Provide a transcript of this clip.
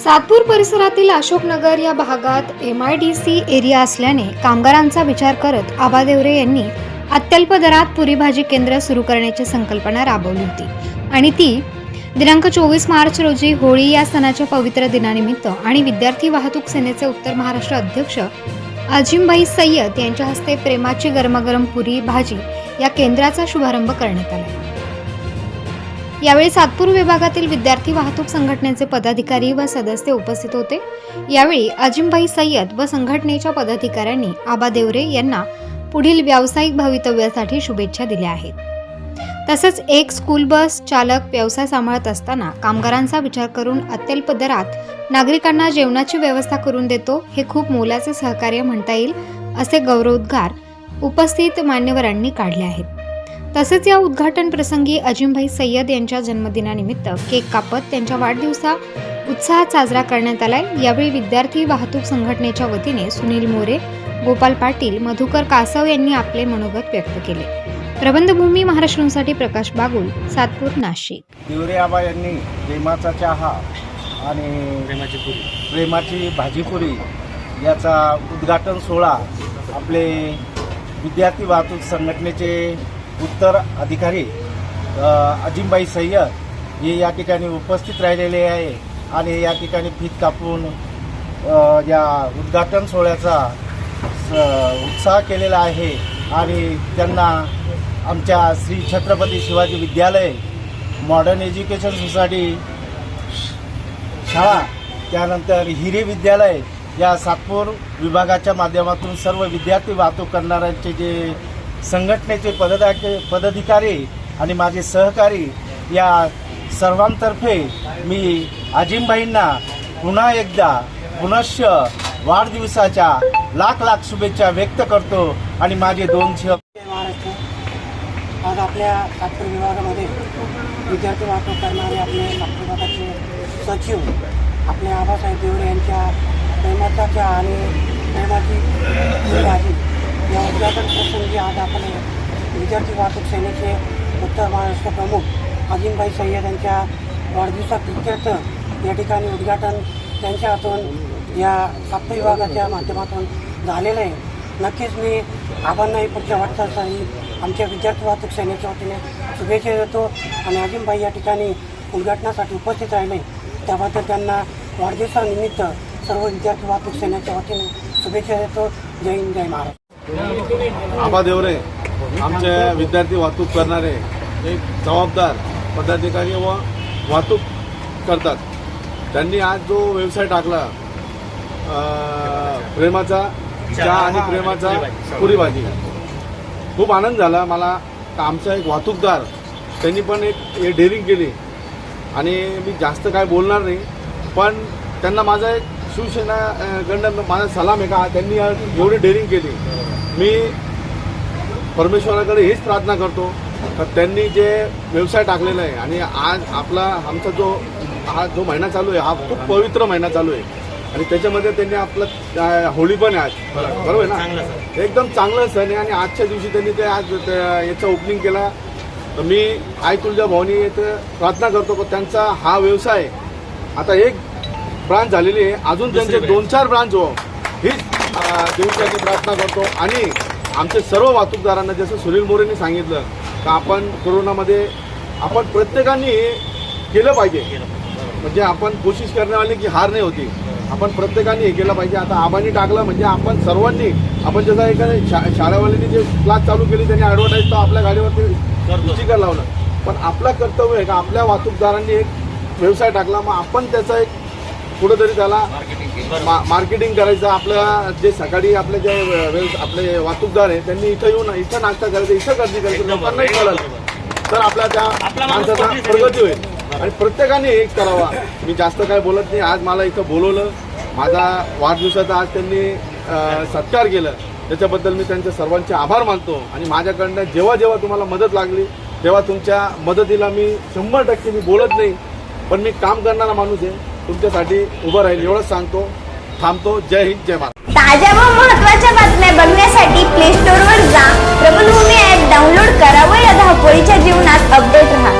सातपूर परिसरातील अशोकनगर या भागात MIDC एरिया असल्याने कामगारांचा विचार करत आबा देवरे यांनी अत्यल्प दरात पुरी भाजी केंद्र सुरू करण्याची संकल्पना राबवली होती आणि ती दिनांक 24 मार्च रोजी होळी या सणाच्या पवित्र दिनानिमित्त आणि विद्यार्थी वाहतूक सेनेचे उत्तर महाराष्ट्र अध्यक्ष अजिमभाई सय्यद यांच्या हस्ते प्रेमाची गरमागरम पुरी भाजी या केंद्राचा शुभारंभ करण्यात आला। यावेळी सातपूर विभागातील विद्यार्थी वाहतूक संघटनेचे पदाधिकारी व सदस्य उपस्थित होते। यावेळी अजिमभाई सय्यद व संघटनेच्या पदाधिकाऱ्यांनी आबा देवरे यांना पुढील व्यावसायिक भवितव्यासाठी शुभेच्छा दिल्या आहेत। तसेच एक स्कूल बस चालक व्यवसाय सांभाळत असताना कामगारांचा विचार करून अत्यल्प दरात नागरिकांना जेवणाची व्यवस्था करून देतो, हे खूप मोलाचे सहकार्य म्हणता येईल असे गौरवोद्गार उपस्थित मान्यवरांनी काढले आहेत। तसेच या उद्घाटन प्रसंगी अजिमभाई सय्यद यांच्या जन्मदिनानिमित्त केक कापत त्यांच्या वाढदिवसा उत्साहात साजरा करण्यात आलाय। यावेळी विद्यार्थी वाहतूक संघटनेच्या वतीने सुनील मोरे, गोपाल पाटील, मधुकर कासव यांनी आपले मनोगत व्यक्त केले। प्रबंधभूमी महाराष्ट्रासाठी प्रकाश बागुल, सातपूर, नाशिक। देवरे आबा यांनी प्रेमाचा चहा आणि प्रेमाची भाजीपुरी याचा उद्घाटन सोहळा आपले विद्यार्थी वाहतूक संघटनेचे उत्तर अधिकारी अजिमभाई सय्यद हे या ठिकाणी उपस्थित राहिलेले आहे आणि या ठिकाणी फीत कापून या उद्घाटन सोहळ्याचा उत्साह केलेला आहे आणि त्यांना आमच्या Shri Chhatrapati Shivaji Vidyalaya, modern education society शाळा, त्यानंतर हिरे विद्यालय या सातपूर विभागाच्या माध्यमातून सर्व विद्यार्थी वाहतूक करणाऱ्यांचे जे संघटनेचे पदाधिकारी आणि माझे सहकारी या सर्वांतर्फे मी अजिमभाईंना पुन्हा एकदा पुनश्च वाढदिवसाच्या लाख लाख शुभेच्छा व्यक्त करतो आणि माझे 2 शब्द। आज आपल्या सातपूर विभागामध्ये विद्यार्थी वाहतूक करणारे आपले सातपूर विभागाचे सचिव आपले आबासाहेब देवरे यांच्या प्रेमाचा चहा आणि प्रेमाची भाजी या उद्घाटन प्रसंगी आज आपण विद्यार्थी वाहतूक सेनेचे उत्तर महाराष्ट्र प्रमुख अजिमभाई सय्यद यांच्या वाढदिवसाप्रित्यर्थ या ठिकाणी उद्घाटन त्यांच्या हातून या सातपूर विभागाच्या माध्यमातून झालेलं आहे। नक्कीच मी आबांनाही पुढच्या वाटचालीसाठी आमच्या विद्यार्थी वाहतूक सेनेच्या वतीने शुभेच्छा देतो आणि अजिमभाई या ठिकाणी उद्घाटनासाठी उपस्थित राहिले त्याबद्दल त्यांना वाढदिवसानिमित्त सर्व विद्यार्थी वाहतूक सेनेच्या वतीने शुभेच्छा देतो। जय हिंद, जय महाराष्ट्र। आबा देवरे आमचे विद्यार्थी वाहतूक करणारे एक जबाबदार पदाधिकारी व वाहतूक करतात। त्यांनी आज जो व्यवसाय टाकला प्रेमाचा चहा आणि प्रेमाचा पुरी भाजी, खूप आनंद झाला मला। आमचा एक वाहतूकदार त्यांनी पण एक डेअरिंग केली आणि मी जास्त काय बोलणार नाही, पण त्यांना माझा एक शिवसेनाकडनं माझा सलाम आहे का त्यांनी एवढी डेअरिंग केली। मी परमेश्वराकडे हीच प्रार्थना करतो तर त्यांनी जे व्यवसाय टाकलेला आहे आणि आज आमचा हा जो महिना चालू आहे हा खूप पवित्र महिना चालू आहे आणि त्याच्यामध्ये त्यांनी आपलं होळी पण आहे आज, बरोबर आहे ना, एकदम चांगलं सण आहे आणि आजच्या दिवशी त्यांनी ते आज याचं ओपनिंग केला। तर मी आई तुळजा भवानी येथे प्रार्थना करतो की त्यांचा हा व्यवसाय आता एक ब्रांच झालेली आहे, अजून त्यांचे 2-4 ब्रांच हो हीच देवच्याची प्रार्थना करतो। आणि आमचे सर्व वाहतूकदारांना जसं सुनील मोरेंनी सांगितलं की आपण कोरोनामध्ये आपण प्रत्येकाने केलं पाहिजे, म्हणजे आपण कोशिश करण्यावाली की हार नाही होती, आपण प्रत्येकाने हे केलं पाहिजे। आता आबांनी टाकलं म्हणजे आपण सर्वांनी, आपण जसं एखाद्या शाळेवाल्यांनी जे क्लास चालू केली त्यांनी ॲडव्हर्टाईज तर आपल्या गाडीवरती स्टिकर लावलं, पण आपलं कर्तव्य आहे का आपल्या वाहतूकदारांनी एक व्यवसाय टाकला, मग आपण त्याचा एक कुठंतरी त्याला मार्केटिंग करायचं। आपल्या जे सकाळी आपले जे आपले वाहतूकदार आहे त्यांनी इथं येऊन इथं नाश्ता करायचं, इथं गर्दी करायचं, लोकांनाही कळलं तर आपल्या त्या माणसाचा प्रगती होईल आणि प्रत्येकाने एक करावा। मी जास्त काय बोलत नाही, आज मला इथं बोलवलं, माझा वाढदिवसाचा आज त्यांनी सत्कार केलं, त्याच्याबद्दल मी त्यांचे सर्वांचे आभार मानतो आणि माझ्याकडनं जेव्हा जेव्हा तुम्हाला मदत लागली तेव्हा तुमच्या मदतीला मी 100% मी बोलत नाही, पण मी काम करणारा माणूस आहे, तुमच्यासाठी उभं राहील एवढंच सांगतो, थांबतो। जय हिंद, जय महाराष्ट्र। ताज्या व महत्त्वाच्या बातम्या बघण्यासाठी प्ले स्टोअरवर जा, प्रबंधभूमी ॲप डाउनलोड करा व या धावपळीच्या जीवनात अपडेट रहा।